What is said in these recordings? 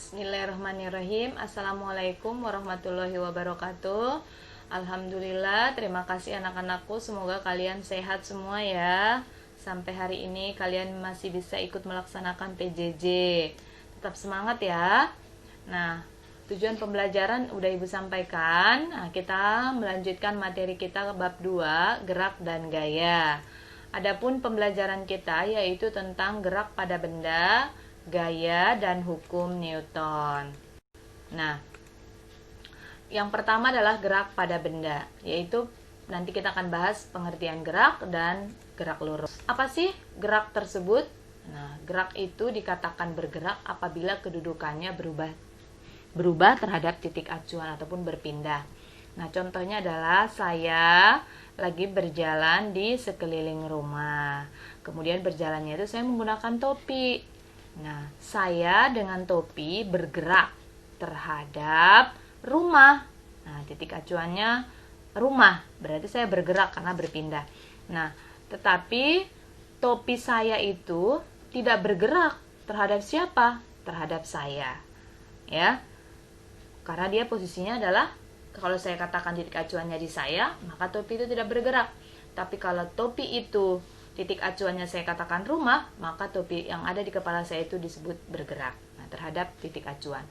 Bismillahirrahmanirrahim. Assalamualaikum warahmatullahi wabarakatuh. Alhamdulillah, terima kasih anak-anakku. Semoga kalian sehat semua ya. Sampai hari ini kalian masih bisa ikut melaksanakan PJJ. Tetap semangat ya. Nah, tujuan pembelajaran udah Ibu sampaikan. Nah, kita melanjutkan materi kita ke bab 2, gerak dan gaya. Adapun pembelajaran kita yaitu tentang gerak pada benda, gaya, dan hukum Newton. Nah, yang pertama adalah gerak pada benda, yaitu nanti kita akan bahas pengertian gerak dan gerak lurus. Apa sih gerak tersebut? Nah, gerak itu dikatakan bergerak apabila kedudukannya berubah terhadap titik acuan ataupun berpindah. Nah, contohnya adalah saya lagi berjalan di sekeliling rumah. Kemudian berjalannya itu saya menggunakan topi. Nah, saya dengan topi bergerak terhadap rumah. Nah, titik acuannya rumah, berarti saya bergerak karena berpindah. Nah, tetapi topi saya itu tidak bergerak terhadap siapa? Terhadap saya. Ya. Karena dia posisinya adalah, kalau saya katakan titik acuannya di saya, maka topi itu tidak bergerak. Tapi kalau topi itu titik acuannya saya katakan rumah, maka topi yang ada di kepala saya itu disebut bergerak. Nah, terhadap titik acuan.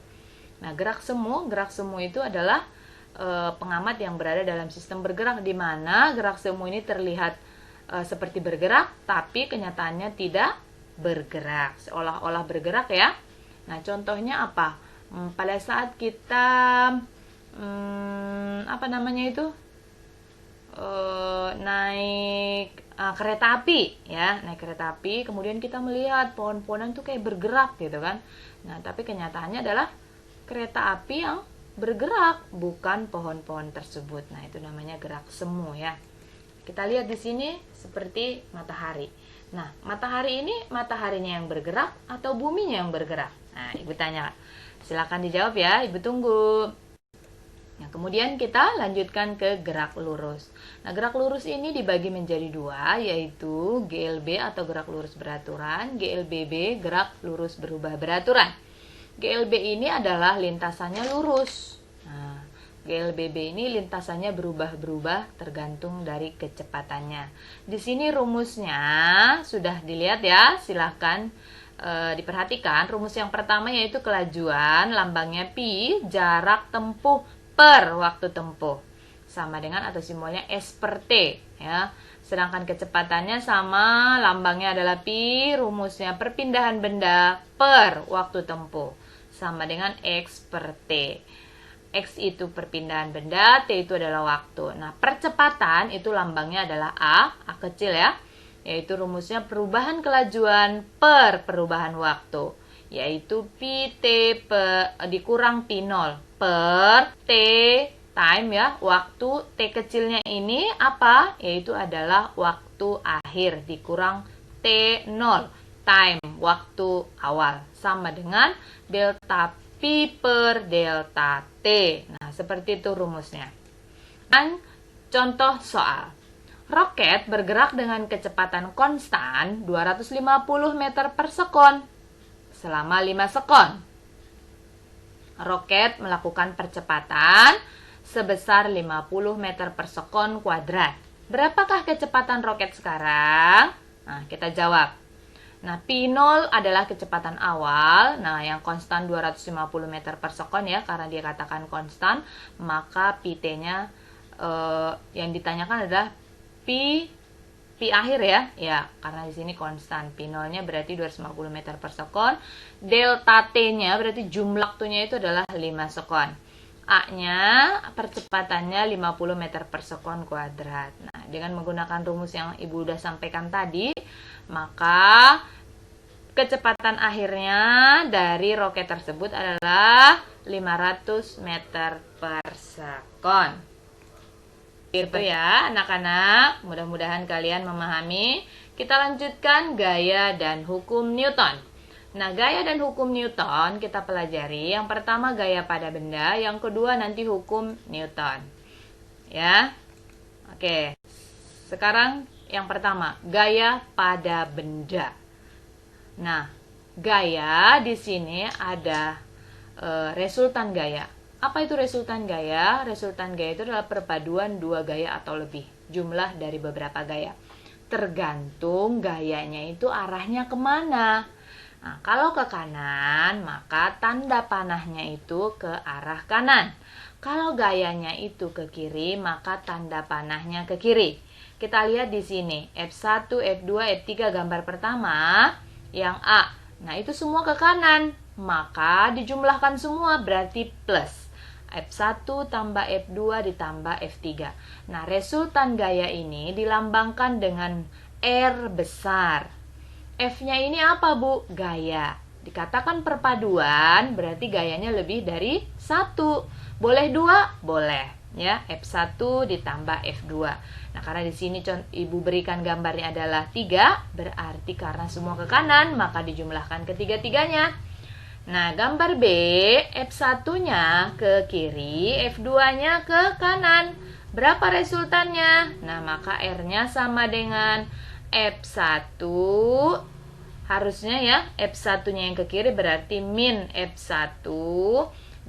Nah, gerak semu itu adalah pengamat yang berada dalam sistem bergerak, di mana gerak semu ini terlihat seperti bergerak, tapi kenyataannya tidak bergerak, seolah-olah bergerak ya. Nah, contohnya apa? Pada saat kita naik kereta api ya, naik kereta api, kemudian kita melihat pohon-pohonan tuh kayak bergerak gitu kan. Nah, tapi kenyataannya adalah kereta api yang bergerak, bukan pohon-pohon tersebut. Nah, itu namanya gerak semu ya. Kita lihat di sini seperti matahari. Nah, matahari ini mataharinya yang bergerak atau buminya yang bergerak? Nah, Ibu tanya. Silakan dijawab ya, Ibu tunggu. Nah, kemudian kita lanjutkan ke gerak lurus. Nah, gerak lurus ini dibagi menjadi dua, yaitu GLB atau gerak lurus beraturan, GLBB, gerak lurus berubah beraturan. GLB ini adalah lintasannya lurus. Nah, GLBB ini lintasannya berubah-berubah tergantung dari kecepatannya. Di sini rumusnya sudah dilihat ya, silahkan diperhatikan. Rumus yang pertama yaitu kelajuan, lambangnya pi, jarak tempuh per waktu tempuh, sama dengan atau simbolnya S per T ya. Sedangkan kecepatannya sama, lambangnya adalah pi, rumusnya perpindahan benda per waktu tempuh, sama dengan X per T. X itu perpindahan benda, T itu adalah waktu. Nah, percepatan itu lambangnya adalah A kecil ya, yaitu rumusnya perubahan kelajuan per perubahan waktu, yaitu pi T dikurang pi 0 per T time ya, waktu T kecilnya ini apa? Yaitu adalah waktu akhir dikurang T0 time, waktu awal, sama dengan delta pi per delta T. Nah, seperti itu rumusnya. Dan contoh soal. Roket bergerak dengan kecepatan konstan 250 meter per sekon selama 5 sekon. Roket melakukan percepatan sebesar 50 meter per sekon kuadrat. Berapakah kecepatan roket sekarang? Nah, kita jawab. Nah, P0 adalah kecepatan awal. Nah, yang konstan 250 meter per sekon ya, karena dia katakan konstan, maka PT-nya yang ditanyakan adalah Pi akhir ya, karena di sini konstan. P0-nya berarti 250 meter per sekon. Delta T-nya berarti jumlah waktunya itu adalah 5 sekon. A-nya percepatannya 50 meter per sekon kuadrat. Nah, dengan menggunakan rumus yang Ibu udah sampaikan tadi, maka kecepatan akhirnya dari roket tersebut adalah 500 meter per sekon. Itu ya anak-anak, mudah-mudahan kalian memahami. Kita lanjutkan gaya dan hukum Newton. Nah, gaya dan hukum Newton kita pelajari. Yang pertama gaya pada benda, yang kedua nanti hukum Newton. Ya. Oke. Sekarang yang pertama, gaya pada benda. Nah, gaya di sini ada resultan gaya. Apa itu resultan gaya? Resultan gaya itu adalah perpaduan dua gaya atau lebih, jumlah dari beberapa gaya. Tergantung gayanya itu arahnya kemana. Nah, kalau ke kanan, maka tanda panahnya itu ke arah kanan. Kalau gayanya itu ke kiri, maka tanda panahnya ke kiri. Kita lihat di sini, F1, F2, F3 gambar pertama, yang A. Nah, itu semua ke kanan, maka dijumlahkan semua berarti plus. F1 tambah F2 ditambah F3. Nah, resultan gaya ini dilambangkan dengan R besar. F-nya ini apa, Bu? Gaya. Dikatakan perpaduan, berarti gayanya lebih dari 1. Boleh 2? Boleh. Ya, F1 ditambah F2. Nah, karena di sini Ibu berikan gambarnya adalah 3, berarti karena semua ke kanan, maka dijumlahkan ketiga-tiganya. Nah, gambar B, F1-nya ke kiri, F2-nya ke kanan. Berapa resultannya? Nah, maka R-nya sama dengan F1. Harusnya ya, F1-nya yang ke kiri berarti min F1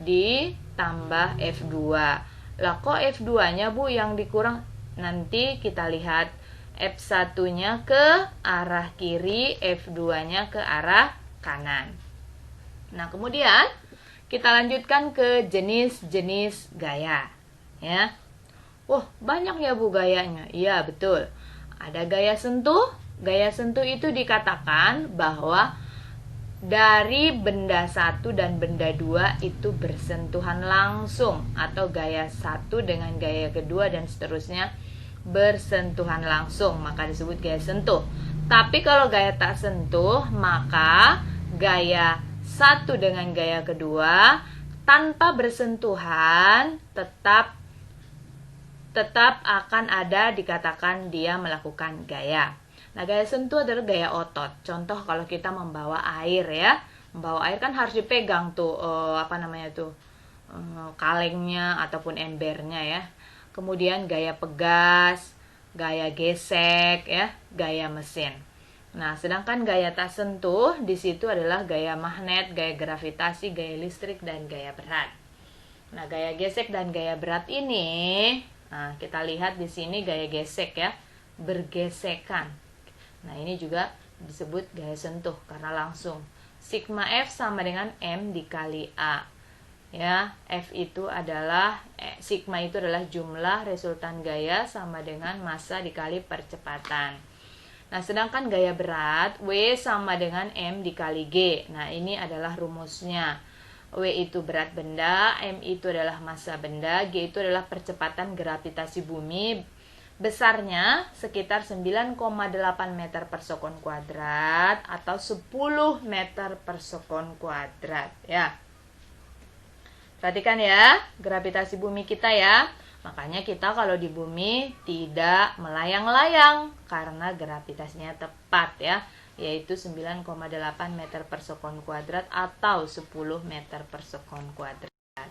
ditambah F2. Lah, kok F2-nya, Bu, yang dikurang? Nanti kita lihat F1-nya ke arah kiri, F2-nya ke arah kanan. Nah, kemudian kita lanjutkan ke jenis-jenis gaya. Ya. Banyak ya, Bu, gayanya. Iya, betul. Ada gaya sentuh. Gaya sentuh itu dikatakan bahwa dari benda satu dan benda dua itu bersentuhan langsung, atau gaya satu dengan gaya kedua dan seterusnya bersentuhan langsung, maka disebut gaya sentuh. Tapi kalau gaya tak sentuh, maka gaya satu dengan gaya kedua tanpa bersentuhan tetap akan ada, dikatakan dia melakukan gaya. Nah, gaya sentuh adalah gaya otot. Contoh kalau kita membawa air ya. Membawa air kan harus dipegang tuh kalengnya ataupun embernya ya. Kemudian gaya pegas, gaya gesek ya, gaya mesin. Nah, sedangkan gaya tak sentuh di situ adalah gaya magnet, gaya gravitasi, gaya listrik, dan gaya berat. Nah, gaya gesek dan gaya berat ini, nah kita lihat di sini gaya gesek ya, bergesekan. Nah, ini juga disebut gaya sentuh karena langsung. Sigma F sama dengan M dikali A. Ya, F itu adalah sigma itu adalah jumlah resultan gaya sama dengan massa dikali percepatan. Nah, sedangkan gaya berat W sama dengan M dikali G. Nah, ini adalah rumusnya. W itu berat benda, M itu adalah massa benda, G itu adalah percepatan gravitasi bumi. Besarnya sekitar 9,8 meter per sekon kuadrat atau 10 meter per sekon kuadrat ya. Perhatikan ya, gravitasi bumi kita ya. Makanya kita kalau di bumi tidak melayang-layang karena gravitasinya tepat ya, yaitu 9,8 meter per sekon kuadrat atau 10 meter per sekon kuadrat.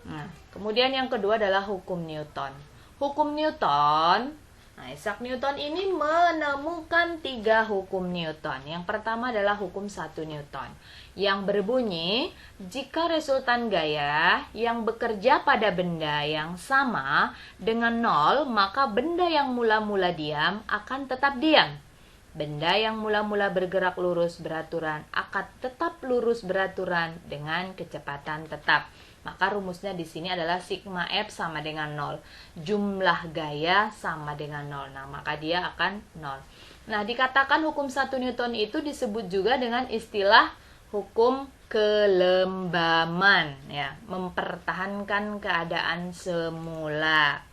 Nah, kemudian yang kedua adalah hukum Newton. Hukum Newton, nah Isaac Newton ini menemukan 3 hukum Newton. Yang pertama adalah hukum 1 Newton, yang berbunyi, jika resultan gaya yang bekerja pada benda yang sama dengan 0, maka benda yang mula-mula diam akan tetap diam. Benda yang mula-mula bergerak lurus beraturan akan tetap lurus beraturan dengan kecepatan tetap. Maka rumusnya di sini adalah sigma F sama dengan 0. Jumlah gaya sama dengan 0. Nah, maka dia akan 0. Nah, dikatakan hukum 1 Newton itu disebut juga dengan istilah hukum kelembaman ya, mempertahankan keadaan semula.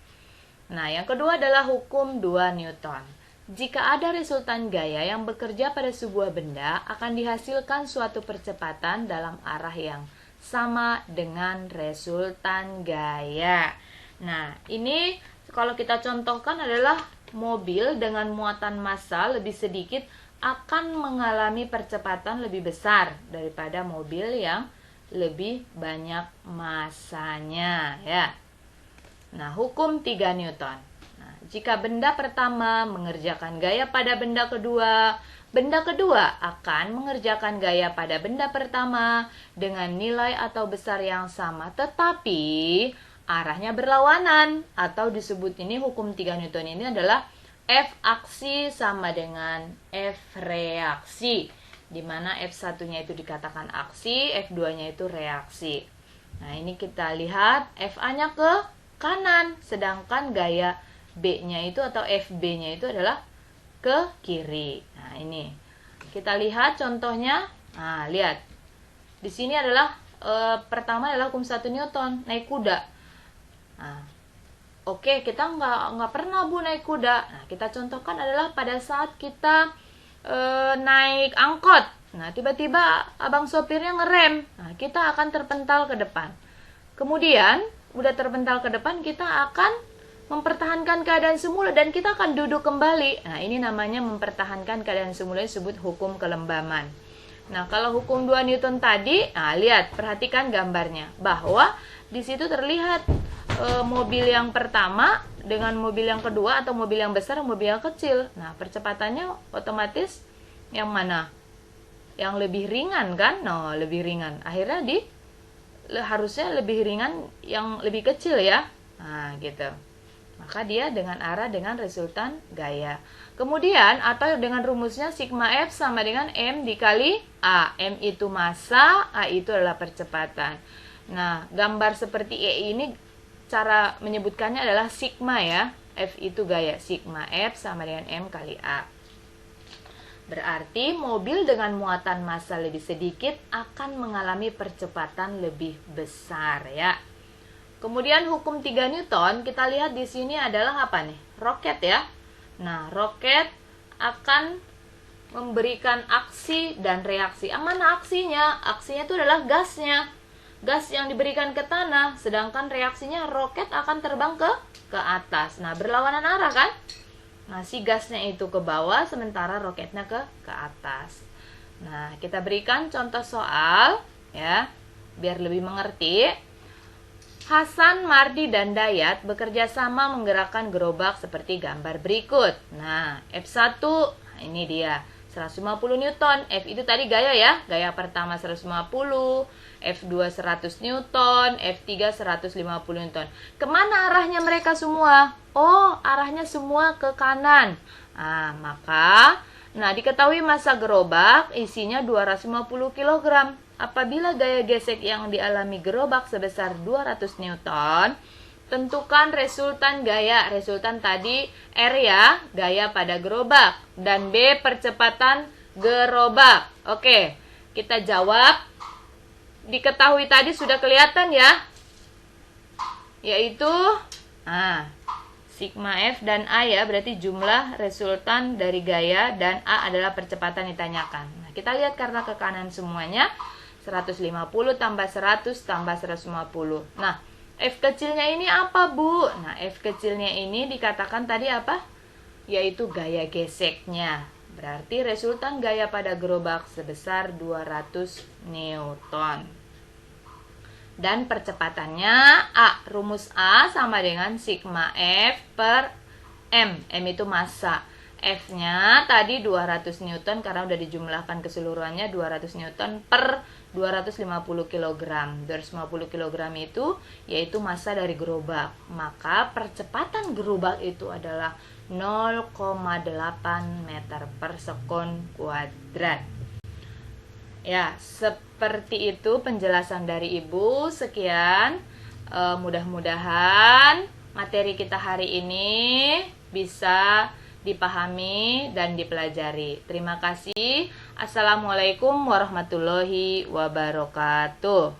Nah, yang kedua adalah hukum 2 Newton. Jika ada resultan gaya yang bekerja pada sebuah benda, akan dihasilkan suatu percepatan dalam arah yang sama dengan resultan gaya. Nah, ini kalau kita contohkan adalah mobil dengan muatan massa lebih sedikit akan mengalami percepatan lebih besar daripada mobil yang lebih banyak massanya ya. Nah, hukum 3 Newton. Nah, jika benda pertama mengerjakan gaya pada benda kedua, Benda kedua akan mengerjakan gaya pada benda pertama dengan nilai atau besar yang sama, tetapi arahnya berlawanan, atau disebut ini hukum 3 Newton ini adalah F aksi sama dengan F reaksi, di mana F1-nya itu dikatakan aksi, F2-nya itu reaksi. Nah, ini kita lihat FA-nya ke kanan, sedangkan gaya B-nya itu atau FB-nya itu adalah ke kiri. Nah, ini kita lihat contohnya. Nah, lihat. Di sini adalah pertama adalah hukum 1 Newton, naik kuda. Nah, oke, kita nggak pernah Bu naik kuda. Nah, kita contohkan adalah pada saat kita naik angkot. Nah, tiba-tiba abang sopirnya ngerem. Nah, kita akan terpental ke depan. Kemudian, udah terpental ke depan, kita akan mempertahankan keadaan semula dan kita akan duduk kembali. Nah, ini namanya mempertahankan keadaan semula, disebut hukum kelembaman. Nah, kalau hukum 2 Newton tadi, nah lihat, perhatikan gambarnya. Bahwa di situ terlihat mobil yang pertama dengan mobil yang kedua, atau mobil yang besar dan mobil yang kecil. Nah, percepatannya otomatis yang mana? Yang lebih ringan kan? No, lebih ringan. Akhirnya harusnya lebih ringan yang lebih kecil ya. Nah, gitu. Maka dia dengan arah dengan resultan gaya. Kemudian atau dengan rumusnya sigma F sama dengan M dikali A. M itu massa, A itu adalah percepatan. Nah, gambar seperti E ini cara menyebutkannya adalah sigma ya. F itu gaya. Sigma F sama dengan M kali A. Berarti mobil dengan muatan massa lebih sedikit akan mengalami percepatan lebih besar ya. Kemudian hukum 3 Newton kita lihat di sini adalah apa nih? Roket ya. Nah, roket akan memberikan aksi dan reaksi. Mana aksinya? Aksinya itu adalah gasnya. Gas yang diberikan ke tanah, sedangkan reaksinya roket akan terbang ke atas. Nah, berlawanan arah kan? Nah, si gasnya itu ke bawah, sementara roketnya ke atas. Nah, kita berikan contoh soal ya, biar lebih mengerti. Hasan, Mardi, dan Dayat bekerja sama menggerakkan gerobak seperti gambar berikut. Nah, F1, ini dia, 150 Newton. F itu tadi gaya ya, gaya pertama 150, F2 100 Newton, F3 150 Newton. Kemana arahnya mereka semua? Oh, arahnya semua ke kanan. Nah, diketahui massa gerobak isinya 250 kg. Apabila gaya gesek yang dialami gerobak sebesar 200 Newton, tentukan resultan gaya. Resultan tadi R ya, gaya pada gerobak, dan B percepatan gerobak. Oke, kita jawab. Diketahui tadi sudah kelihatan ya, yaitu sigma F dan A ya, berarti jumlah resultan dari gaya, dan A adalah percepatan ditanyakan. Nah, kita lihat karena ke kanan semuanya, 150 tambah 100 tambah 150. Nah, F kecilnya ini apa Bu? Nah, F kecilnya ini dikatakan tadi apa? Yaitu gaya geseknya. Berarti resultan gaya pada gerobak sebesar 200 Newton. Dan percepatannya A, rumus A sama dengan sigma F per M. M itu massa. F-nya tadi 200 Newton karena udah dijumlahkan keseluruhannya 200 Newton per 250 kg. 250 kg itu yaitu massa dari gerobak. Maka percepatan gerobak itu adalah 0,8 meter per sekon kuadrat. Ya, seperti itu penjelasan dari Ibu. Sekian, mudah-mudahan materi kita hari ini bisa dipahami dan dipelajari. Terima kasih. Assalamualaikum warahmatullahi wabarakatuh.